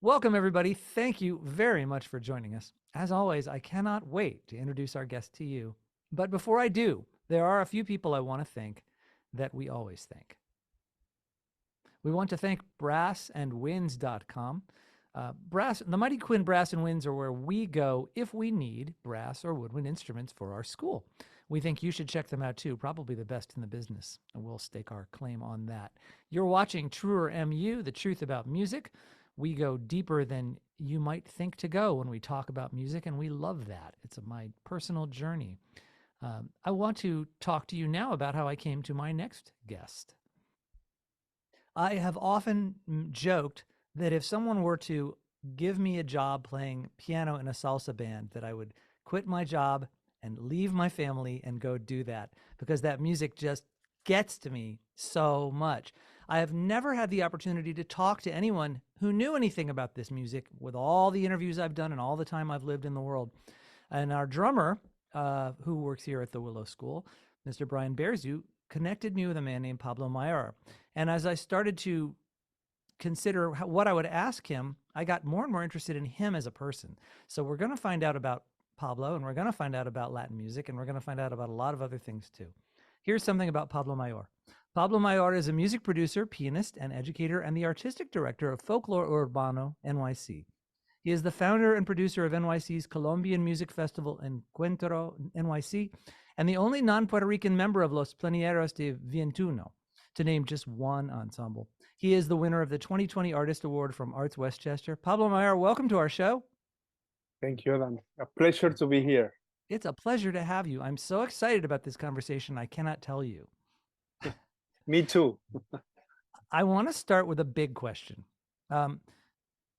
Welcome, everybody. Thank you very much for joining us. As always, I cannot wait to introduce our guest to you. But before I do, there are a few people I want to thank that we always thank. We want to thank brassandwinds.com. The Mighty Quinn Brass and Winds are where we go if we need brass or woodwind instruments for our school. We think you should check them out too, probably the best in the business, and we'll stake our claim on that. You're watching Truer MU, the truth about music. We go deeper than you might think to go when we talk about music, and we love that. It's my personal journey. I want to talk to you now about how I came to my next guest. I have often joked that if someone were to give me a job playing piano in a salsa band, that I would quit my job and leave my family and go do that, because that music just gets to me so much. I have never had the opportunity to talk to anyone who knew anything about this music with all the interviews I've done and all the time I've lived in the world. And our drummer, who works here at the Willow School, Mr. Brian Bearzu, connected me with a man named Pablo Mayer. And as I started to consider what I would ask him, I got more and more interested in him as a person. So we're going to find out about Pablo, and we're going to find out about Latin music, and we're going to find out about a lot of other things too. Here's something about Pablo Mayer. Pablo Mayer is a music producer, pianist, and educator, and the artistic director of Folklore Urbano NYC. He is the founder and producer of NYC's Colombian Music Festival Encuentro NYC, and the only non-Puerto Rican member of Los Planeros de Vientuno, to name just one ensemble. He is the winner of the 2020 Artist Award from Arts Westchester. Pablo Mayer, welcome to our show. Thank you, Adam. A pleasure to be here. It's a pleasure to have you. I'm so excited about this conversation, I cannot tell you. Me too. I want to start with a big question.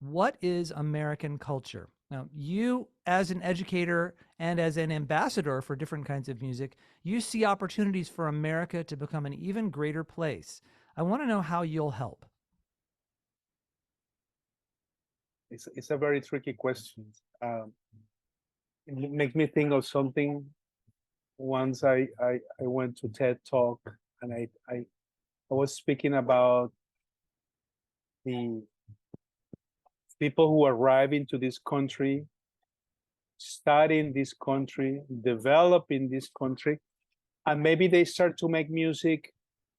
What is American culture? Now, you, as an educator and as an ambassador for different kinds of music, you see opportunities for America to become an even greater place. I want to know how you'll help. It's a very tricky question. It makes me think of something. Once I went to TED Talk, and I was speaking about the people who arrive into this country, study in this country, develop in this country, and maybe they start to make music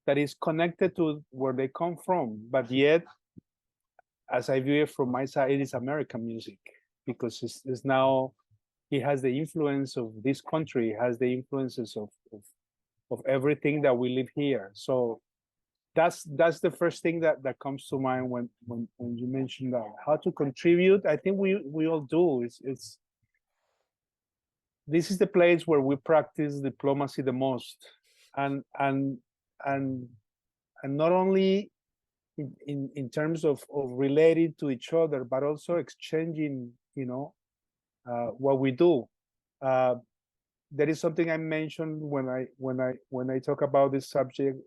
that is connected to where they come from, but yet, as I view it from my side, it is American music, because it's now, it has the influence of this country, it has the influences of everything that we live here. So that's the first thing that comes to mind when you mention that. How to contribute, I think we all do. It's this is the place where we practice diplomacy the most, and not only in terms of relating to each other, but also exchanging, what we do. There is something I mentioned when I talk about this subject,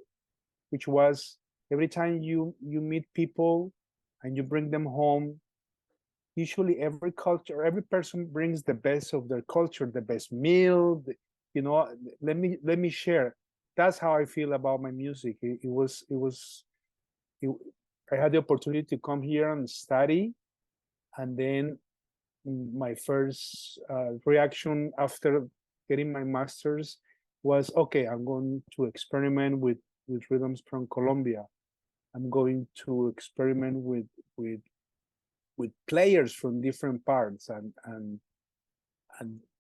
which was every time you meet people and you bring them home, usually every culture, every person brings the best of their culture, the best meal. Let me share. That's how I feel about my music. I had the opportunity to come here and study, and then my first reaction after getting my master's was, okay, I'm going to experiment with rhythms from Colombia. I'm going to experiment with players from different parts, and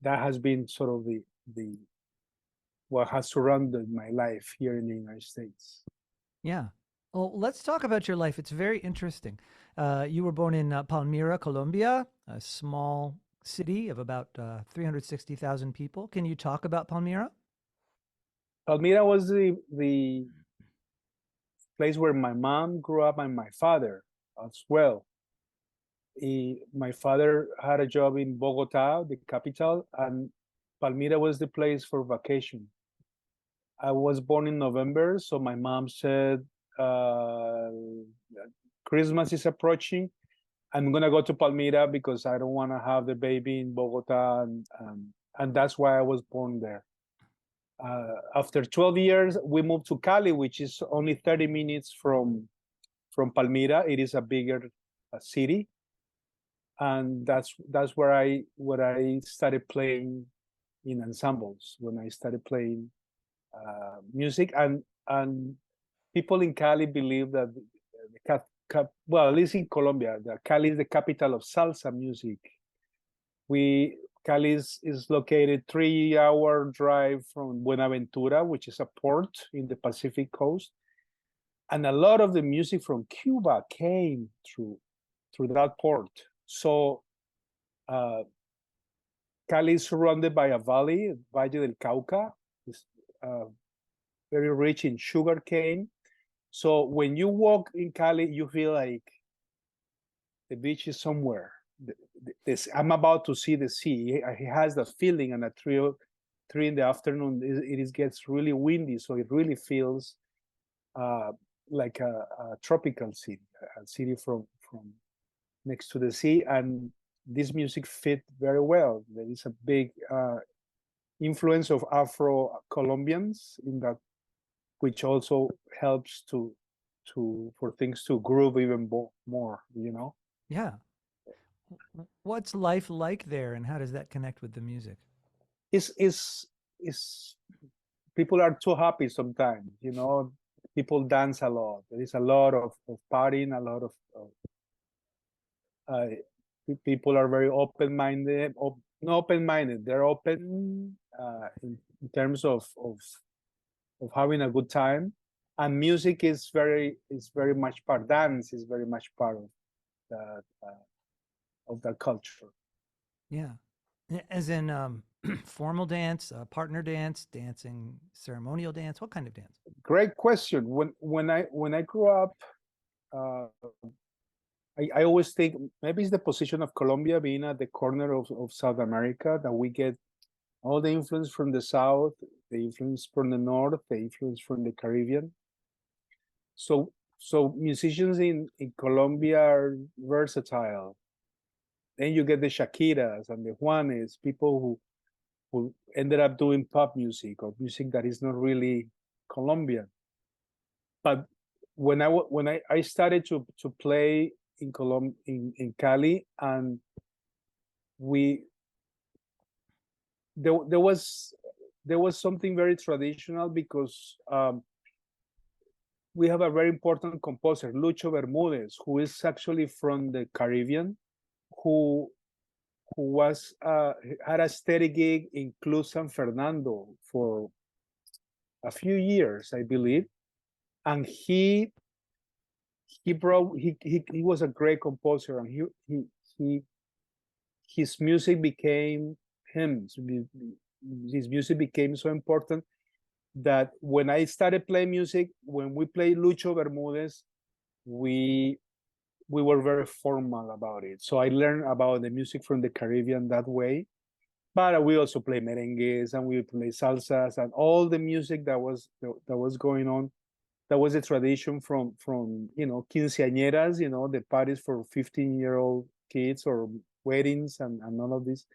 that has been sort of the what has surrounded my life here in the United States. Yeah. Well, let's talk about your life. It's very interesting. You were born in Palmira, Colombia, a small city of about 360,000 people. Can you talk about Palmira? Palmira was the place where my mom grew up and my father as well. My father had a job in Bogota, the capital, and Palmira was the place for vacation. I was born in November, so my mom said, Christmas is approaching. I'm gonna go to Palmira because I don't want to have the baby in Bogota, and that's why I was born there. After 12 years, we moved to Cali, which is only 30 minutes from Palmira. It is a bigger city. and that's where I started playing in ensembles, when I started playing music. And people in Cali believe that well, at least in Colombia, that Cali is the capital of salsa music. Cali is located 3-hour drive from Buenaventura, which is a port in the Pacific coast, and a lot of the music from Cuba came through that port. So uh, Cali is surrounded by a valley, Valle del Cauca. It's uh, very rich in sugar cane. So when you walk in Cali, you feel like the beach is somewhere. I'm about to see the sea. He has that feeling, and at 3 in the afternoon, it gets really windy, so it really feels uh, like a tropical city, a city from next to the sea. And this music fit very well. There is a big influence of Afro Colombians in that, which also helps for things to groove even more. Yeah. What's life like there, and how does that connect with the music? Is People are too happy sometimes. People dance a lot. There is a lot of partying, a lot of uh, people are very open-minded. Not open-minded, they're open in terms of having a good time. And music is very much part. Dance is very much part that of that culture. Yeah. As in formal dance, partner dance, dancing, ceremonial dance. What kind of dance? Great question. When I grew up, uh, I always think maybe it's the position of Colombia being at the corner of South America, that we get all the influence from the South, the influence from the North, the influence from the Caribbean. So musicians in Colombia are versatile. Then you get the Shakiras and the Juanes, people who ended up doing pop music or music that is not really Colombian. But when I started to play in Cali, and we there was something very traditional, because we have a very important composer, Lucho Bermudez, who is actually from the Caribbean, who was had a steady gig in Club San Fernando for a few years, I believe. And he was a great composer, and he his music became hymns. His music became so important that when I started playing music, when we played Lucho Bermudez, we were very formal about it. So I learned about the music from the Caribbean that way. But we also play merengues, and we play salsas, and all the music that was going on. That was a tradition from quinceañeras, the parties for 15-year-old kids, or weddings, and all of this.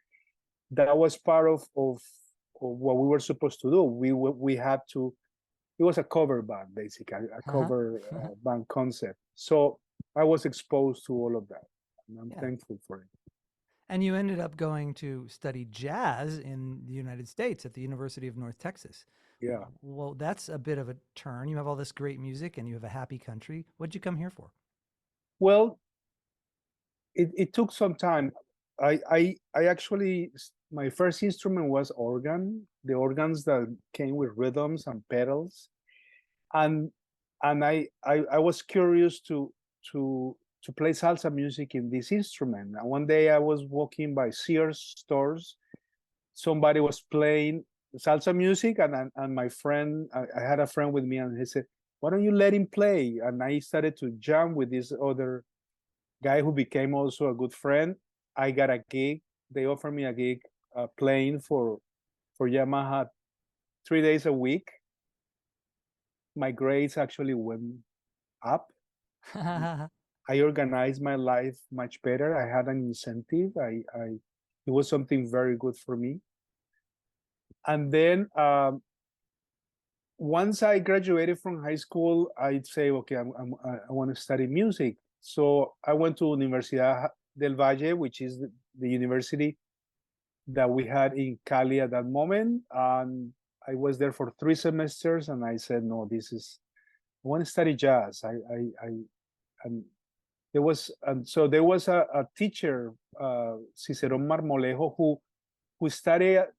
That was part of what we were supposed to do. We had to. It was a cover band, basically, a Uh-huh. cover band concept. So I was exposed to all of that, and I'm Yeah. thankful for it. And you ended up going to study jazz in the United States at the University of North Texas. Yeah. Well, that's a bit of a turn. You have all this great music and you have a happy country. What'd you come here for? Well, it took some time. I actually, my first instrument was organ, the organs that came with rhythms and pedals. And I was curious to play salsa music in this instrument. And one day I was walking by Sears stores. Somebody was playing salsa music, and my friend, I had a friend with me, and he said, "Why don't you let him play?" And I started to jam with this other guy who became also a good friend. I got a gig. They offered me a gig playing for Yamaha 3 days a week. My grades actually went up. I organized my life much better. I had an incentive. It was something very good for me. And then once I graduated from high school, I'd say, okay, I want to study music. So I went to del Valle, which is the university that we had in Cali at that moment. And I was there for 3 semesters, and I said, no, I want to study jazz. And there was a teacher, Cicerón Marmolejo, who studied at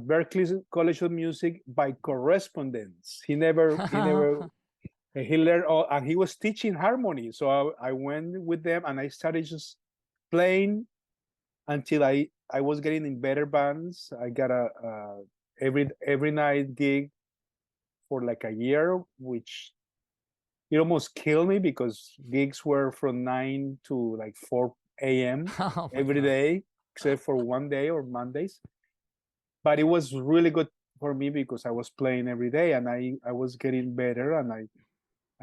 Berkeley College of Music by correspondence. He learned all, and he was teaching harmony. So I went with them, and I started just playing until I was getting in better bands. I got a every night gig for like a year, which it almost killed me because gigs were from 9 to like 4 a.m. Oh my every God. day, except for one day or Mondays. But it was really good for me because I was playing every day, and I was getting better, and I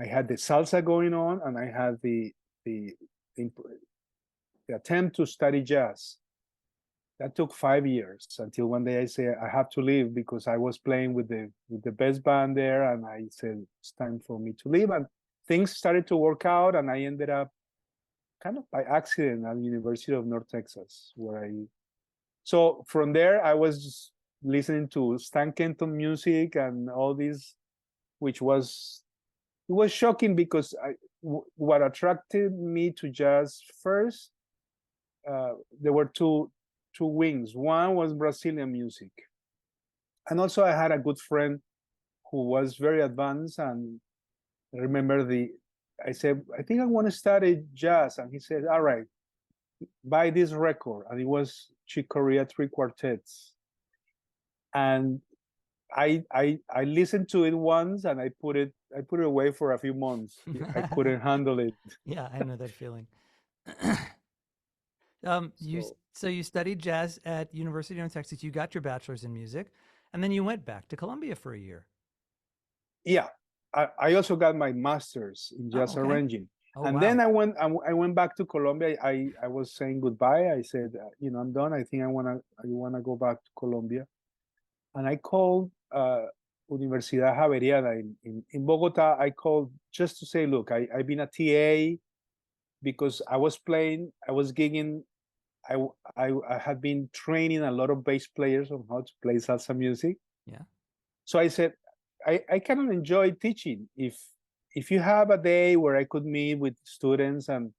had the salsa going on, and I had the, the attempt to study jazz. That took 5 years until one day I said I have to leave because I was playing with the best band there, and I said it's time for me to leave. And things started to work out, and I ended up kind of by accident at the University of North Texas, where so from there I was listening to Stan Kenton music and all this, which was it was shocking because what attracted me to jazz first, there were two wings. One was Brazilian music, and also I had a good friend who was very advanced. And I remember I said, I think I want to study jazz, and he said, all right, buy this record, and it was Chick Corea Three Quartets, and I listened to it once, and I put it away for a few months. I couldn't handle it. Yeah, I know that feeling. So So you studied jazz at University of Texas. You got your bachelor's in music, and then you went back to Columbia for a year. yeah, I also got my master's in Oh, jazz okay. arranging. Oh, And wow. then I went back to Colombia. I was saying goodbye. I said, I'm done. I think I wanna go back to Colombia. And I called Universidad Javeriana in Bogota. I called just to say, look, I've been a TA because I was gigging. I had been training a lot of bass players on how to play salsa music. Yeah. So I said, I cannot enjoy teaching. If you have a day where I could meet with students, and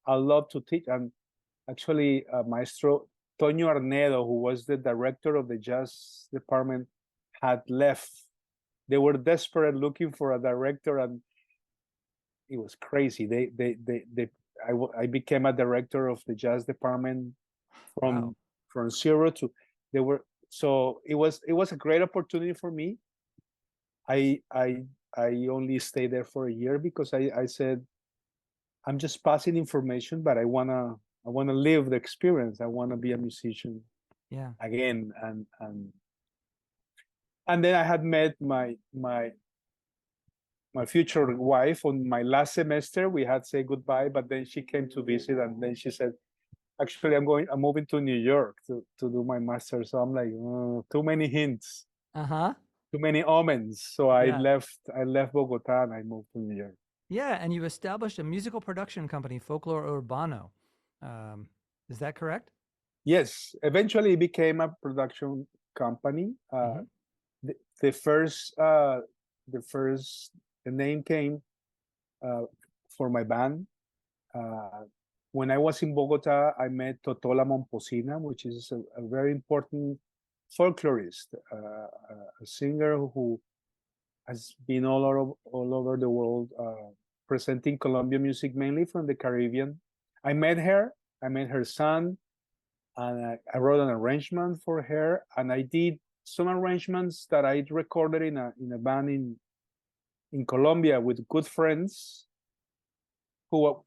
I love to teach. And actually, Maestro Toño Arnedo, who was the director of the jazz department, had left. They were desperate looking for a director, and it was crazy. I became a director of the jazz department Wow. from zero to they were so it was a great opportunity for me. I I I only stayed there for a year because I said I'm just passing information, but I wanna live the experience. I wanna be a musician Yeah. again. And then I had met my future wife on my last semester. We had said goodbye, but then she came to visit, and then she said, actually, I'm moving to New York to do my master. So I'm like, too many hints, Uh-huh. too many omens. So Yeah. I left Bogota, and I moved to New York. Yeah, and you established a musical production company, Folklore Urbano. Um, is that correct? Yes, eventually it became a production company. Mm-hmm. The, the first uh, the name came uh, for my band. Uh, when I was in Bogota, I met Totola Momposina, which is a very important folklorist, a singer who has been all over the world, presenting Colombian music, mainly from the Caribbean. I met her. I met her son, and I wrote an arrangement for her, and I did some arrangements that I recorded in a band in Colombia with good friends who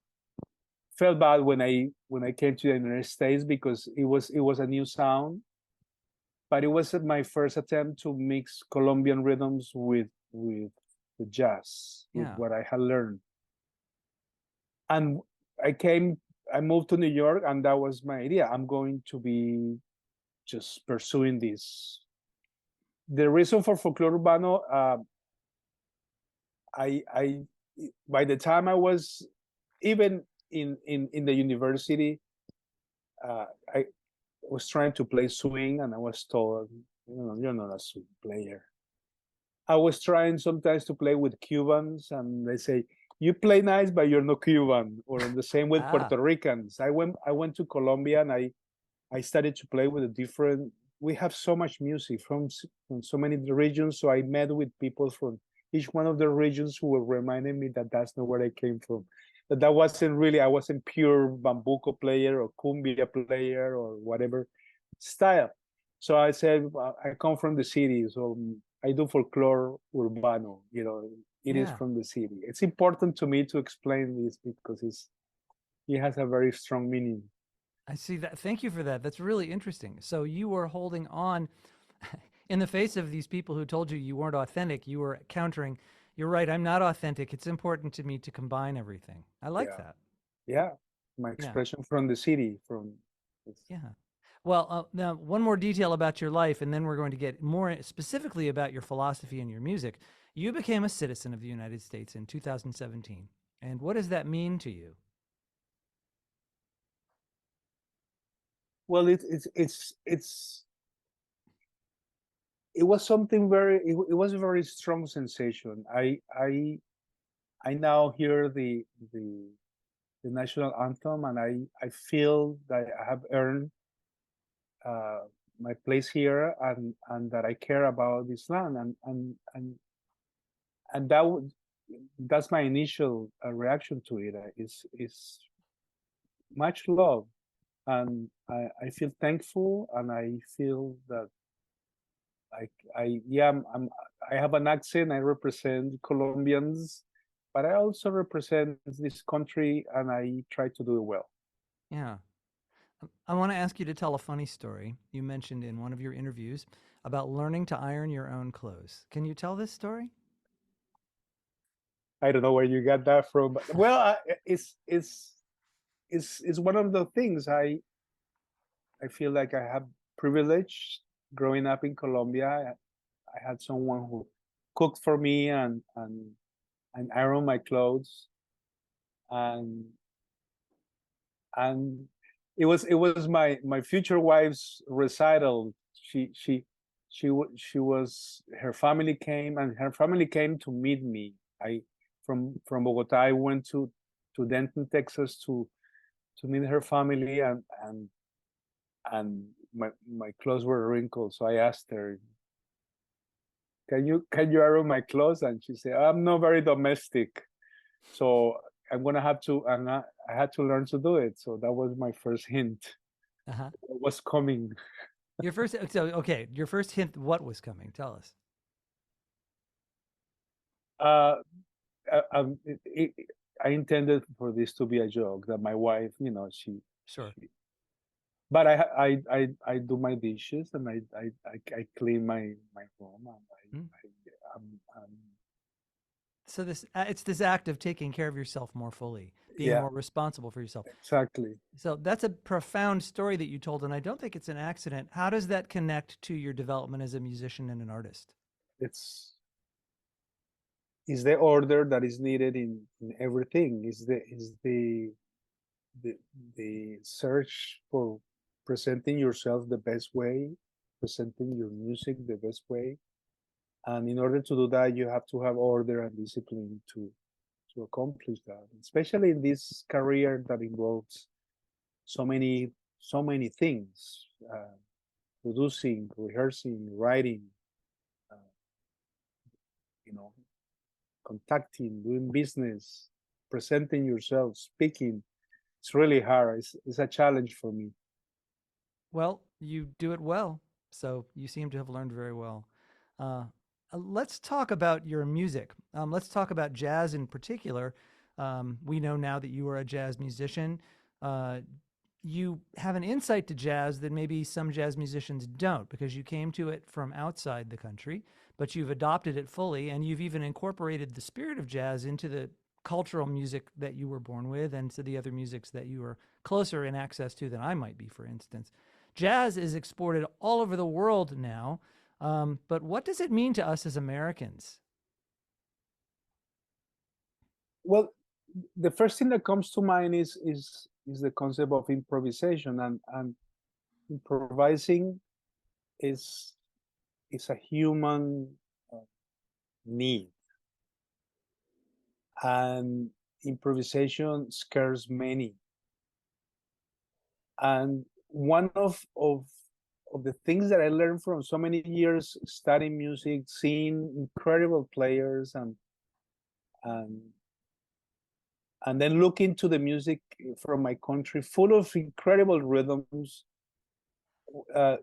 felt bad when I came to the United States because it was a new sound, but it was my first attempt to mix Colombian rhythms with the jazz, with Yeah. what I had learned. And I came, I moved to New York, and that was my idea. I'm going to be just pursuing this. The reason for Folklore Urbano, I by the time I was even in the university, I was trying to play swing, and I was told, you're not a swing player. I was trying sometimes to play with Cubans, and they say, you play nice, but you're not Cuban. Or the same with Ah, Puerto Ricans. I went to Colombia, and I started to play with a different. We have so much music from so many regions, so I met with people from each one of the regions who were reminding me that that's not where I came from. That wasn't really. I wasn't pure bambuco player or cumbia player or whatever style. So I said, I come from the city, so I do folklore urbano. It is yeah. from the city. It's important to me to explain this because it has a very strong meaning. I see that. Thank you for that. That's really interesting. So you were holding on in the face of these people who told you you weren't authentic. You were countering, you're right, I'm not authentic. It's important to me to combine everything. I like Yeah, that. yeah. My Yeah. expression from the city, Yeah. Well, now one more detail about your life, and then we're going to get more specifically about your philosophy and your music. You became a citizen of the United States in 2017. And what does that mean to you? well, it was something it was a very strong sensation. I now hear the national anthem, and I feel that I have earned uh, my place here, and that I care about this land, and that's my initial reaction to it. Is much love, and I feel thankful, and I feel that yeah, I have an accent. I represent Colombians, but I also represent this country, and I try to do it well. Yeah. I want to ask you to tell a funny story you mentioned in one of your interviews about learning to iron your own clothes. Can you tell this story? I don't know where you got that from, but well, it's one of the things I feel like I have privilege growing up in Colombia. I had someone who cooked for me and ironed my clothes, and and it was my future wife's recital. She was her family came, and her family came to meet me. I from Bogota, I went to Denton, Texas, to meet her family, and my clothes were wrinkled. So I asked her, can you iron my clothes? And she said, I'm not very domestic, so I'm gonna have to, and I had to learn to do it. So that was my first hint. Uh-huh. What was coming? Your first, so okay, your first hint, what was coming? Tell us. Uh, I intended for this to be a joke that my wife, Sure. but I do my dishes, and I clean my room, and Mm. I'm So this, it's this act of taking care of yourself more fully, being yeah, more responsible for yourself. exactly. So that's a profound story that you told, and I don't think it's an accident. How does that connect to your development as a musician and an artist? It's is the order that is needed in everything. The the search for presenting yourself the best way, presenting your music the best way, and in order to do that, you have to have order and discipline to accomplish that. Especially in this career that involves so many things: producing, rehearsing, writing, uh, you know, contacting, doing business, presenting yourself, speaking. It's really hard. It's a challenge for me. Well, you do it well, so you seem to have learned very well. Uh, let's talk about your music. Let's talk about jazz in particular. We know now that you are a jazz musician. Uh, you have an insight to jazz that maybe some jazz musicians don't because you came to it from outside the country, but you've adopted it fully and you've even incorporated the spirit of jazz into the cultural music that you were born with and to the other musics that you are closer in access to than I might be, for instance. Jazz is exported all over the world now, but what does it mean to us as Americans? Well, the first thing that comes to mind is the concept of improvisation, and improvising is is a human uh, need, and improvisation scares many. And one of the things that I learned from so many years studying music, seeing incredible players, and and then looking to the music from my country, full of incredible rhythms. Uh,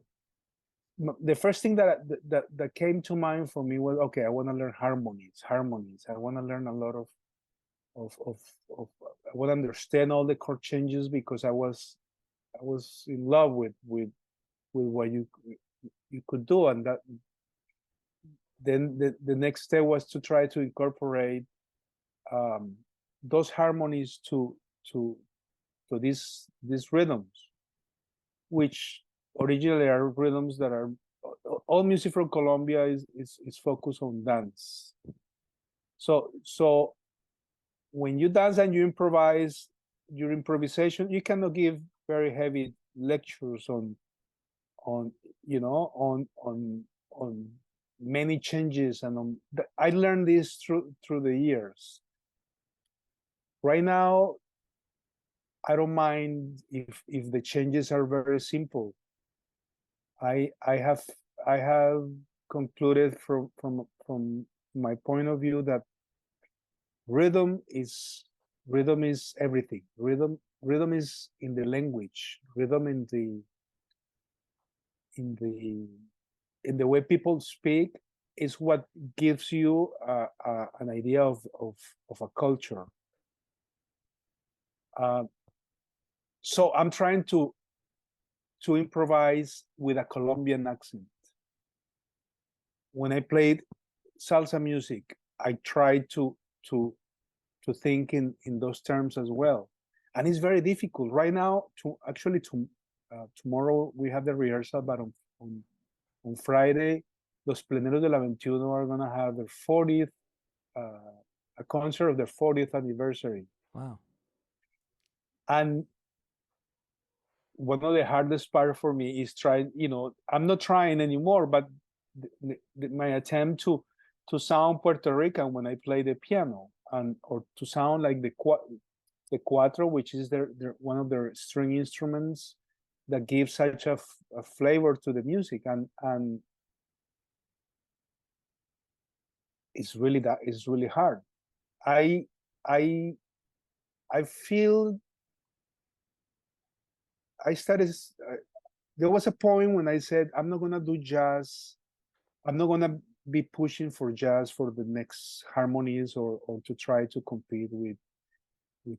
the first thing that came to mind for me was, okay, I want to learn harmonies. I want to learn a lot of I want to understand all the chord changes, because I was in love with what you could do. And that then the next step was to try to incorporate um, those harmonies to these rhythms, which originally are rhythms that are, all music from Colombia is focused on dance. So when you dance and you improvise, your improvisation, you cannot give very heavy lectures on you know on many changes, and I learned this through the years. Right now, I don't mind if the changes are very simple. I have concluded from my point of view that rhythm is rhythm is everything. Rhythm is in the language. Rhythm in the in the way people speak is what gives you an idea of a culture. Uh, so I'm trying to improvise with a Colombian accent. When I played salsa music, I tried to think in those terms as well, and it's very difficult right now. Tomorrow we have the rehearsal, but on Friday, Los Pleneros de la 21 are gonna have their 40th a concert of their 40th anniversary. Wow. And one of the hardest part for me is trying, I'm not trying anymore, but my attempt to sound Puerto Rican when I play the piano, or to sound like the cuatro, which is their one of their string instruments that gives such a flavor to the music, and it's really hard. I I I feel I started. There was a point when I said, I'm not gonna do jazz. I'm not gonna be pushing for jazz for the next harmonies, or to try to compete with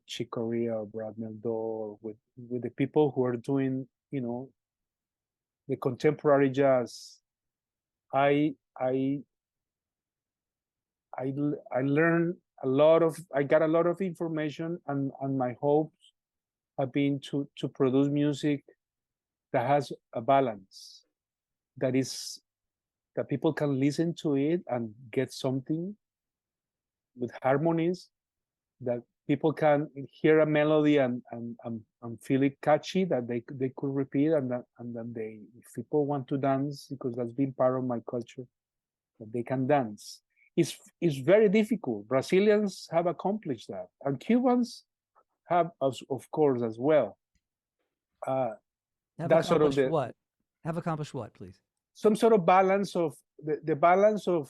Chick Corea or Brad Mehldau, or with the people who are doing, the contemporary jazz. I I I learned a lot of. I got a lot of information, and my hopes have been to produce music that has a balance, that is that people can listen to it and get something, with harmonies, that people can hear a melody and feel it catchy, that they could repeat, and then if people want to dance, because that's been part of my culture, that they can dance. It's very difficult. Brazilians have accomplished that, and Cubans have, of course, as well. Have That's sort of accomplished what? Have accomplished what, please? some sort of balance of the balance of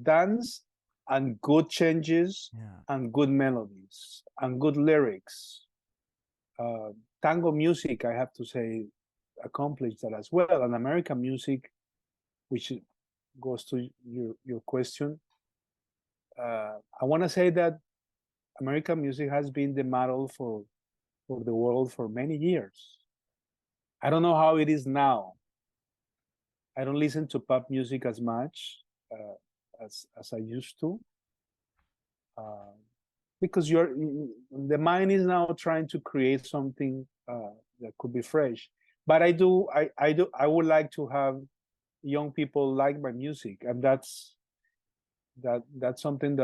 dance and good changes, Yeah. and good melodies and good lyrics. Tango music, I have to say, accomplished that as well. And American music, which goes to your question, I want to say that American music has been the model for the world for many years. I don't know how it is now. I don't listen to pop music as much as I used to, uh, because the mind is now trying to create something that could be fresh. But I would like to have young people like my music, and that's something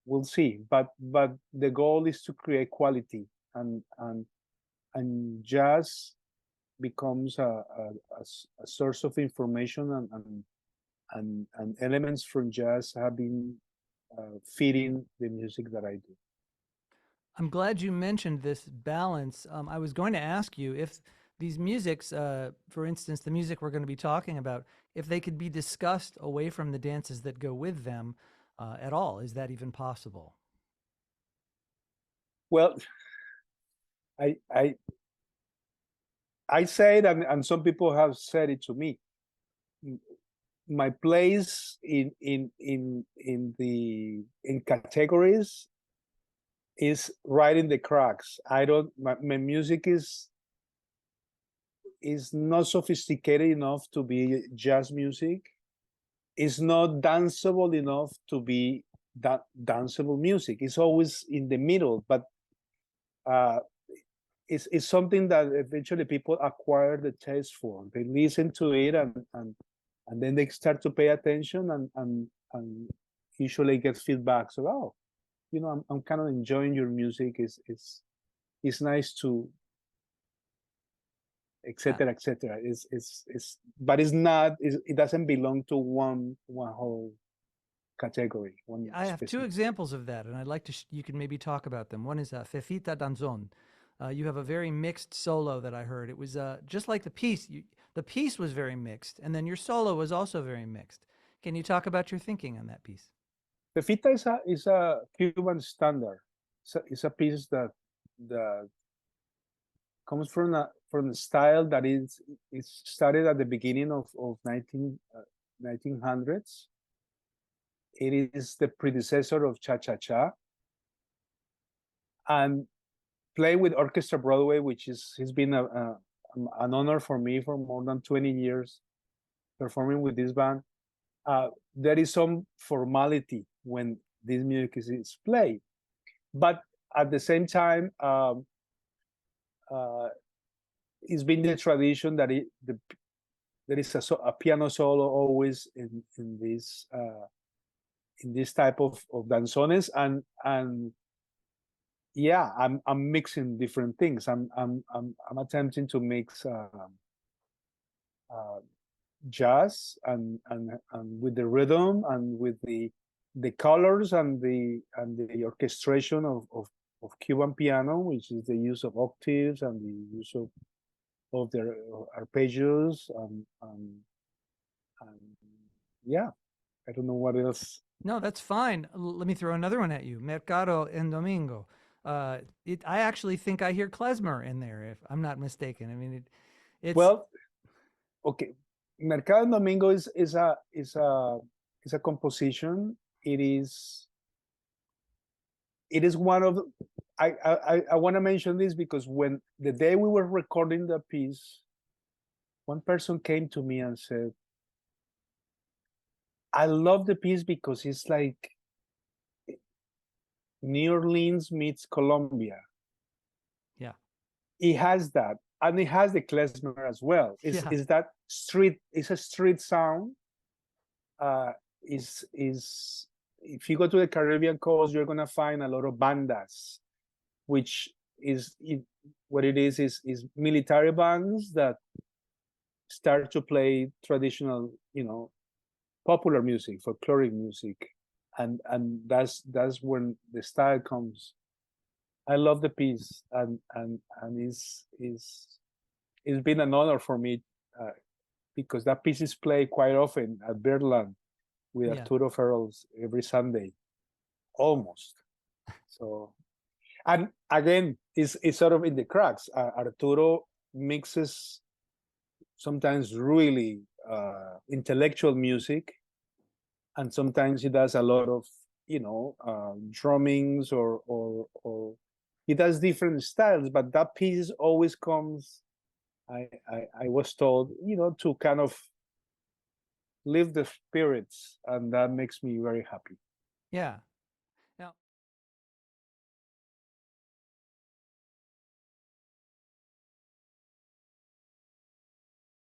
we'll see. But the goal is to create quality, and jazz becomes a source of information, and elements from jazz have been feeding the music that I do. I'm glad you mentioned this balance. I was going to ask you if these musics, for instance, the music we're going to be talking about, if they could be discussed away from the dances that go with them at all. Is that even possible? Well, I I I say it, and some people have said it to me. My place in categories is right in the cracks. I don't. My music is not sophisticated enough to be jazz music. It's not danceable enough to be that danceable music. It's always in the middle, but uh, it's something that eventually people acquire the taste for. They listen to it, and then they start to pay attention, and usually get feedback. So, oh, I'm kind of enjoying your music. It's nice to, Yeah. etc., etc. But it's not. It doesn't belong to one whole category, one I have two specific. examples of that, and I'd like to, you can maybe talk about them. One is Fefita Danzon. You have a very mixed solo that I heard. It was just like the piece. The piece was very mixed, and then your solo was also very mixed. Can you talk about your thinking on that piece? The fita is a Cuban standard. It's a piece that comes from a style that is started at the beginning of 1900s. It is the predecessor of cha-cha-cha, and play with Orchestra Broadway, which has been an honor for me for more than 20 years performing with this band. There is some formality when this music is played, but at the same time, it's been the tradition that there is a piano solo always in this type of danzones, and yeah, I'm mixing different things. I'm attempting to mix uh, jazz and with the rhythm and with the colors and the orchestration of Cuban piano, which is the use of octaves and the use of their arpeggios, and yeah, I don't know what else. No, that's fine. Let me throw another one at you. Mercado en Domingo. I actually think I hear klezmer in there, if I'm not mistaken. I mean, it's Well, okay, Mercado Domingo is a composition. It is one of I want to mention this because when the day we were recording the piece, one person came to me and said, I love the piece because it's like New Orleans meets Colombia. yeah, It has that, and it has the klezmer as well. Is yeah, is that street? It's a street sound. Is if you go to the Caribbean coast, you're gonna find a lot of bandas, which what it is military bands that start to play traditional, popular music, folkloric music, and that's when the style comes. I love the piece, and it's been an honor for me, because that piece is played quite often at Birdland with yeah. Arturo Ferrells every Sunday, almost. So, and again, it's sort of in the cracks. Arturo mixes sometimes really intellectual music, and sometimes he does a lot of drummings, or he does different styles. But that piece always comes. I was told, to kind of lift the spirits, and that makes me very happy. Yeah,